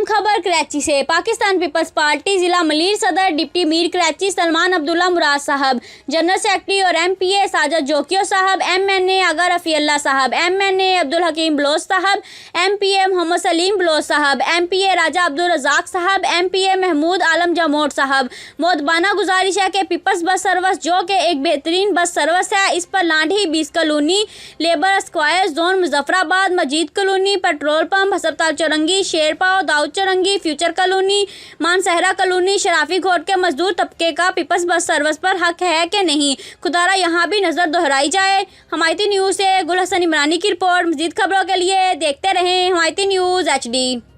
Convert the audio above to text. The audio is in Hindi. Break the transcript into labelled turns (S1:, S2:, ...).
S1: खबर कराची से। पाकिस्तान पीपल्स पार्टी जिला मलिर सदर डिप्टी मीर कराची सलमान अब्दुल्ला मुराद साहब, जनरल सेक्रेटरी और MPA साजद जोकियो साहब, MNA आगा रफ़ी अल्लाह साहब, MNA अब्दुल हकीम बलोच साहब, MPA मोहम्मद सलीम बलोच साहब, MPA राजा अब्दुल रज़ाक साहब, MPA महमूद आलम जामोट साहब। मोदबाना गुजारिश है कि पीपल्स बस सर्विस जो कि एक बेहतरीन बस सर्विस है, इस पर Landhi 20 colony, labour square zone Muzaffarabad, Majeed colony, petrol pump, हस्पताल Chowrangi, Sherpao, Daud Chowrangi, future colony, Mansehra colony, Sharafi Goth के मजदूर तबके का पीपल्स बस सर्विस पर हक है कि नहीं, खुदारा यहाँ भी नजर दोहराई जाए। हमायती न्यूज़ से गुल हसन इमरानी की रिपोर्ट। मजीद खबरों के लिए देखते रहें हमायती न्यूज़ HD।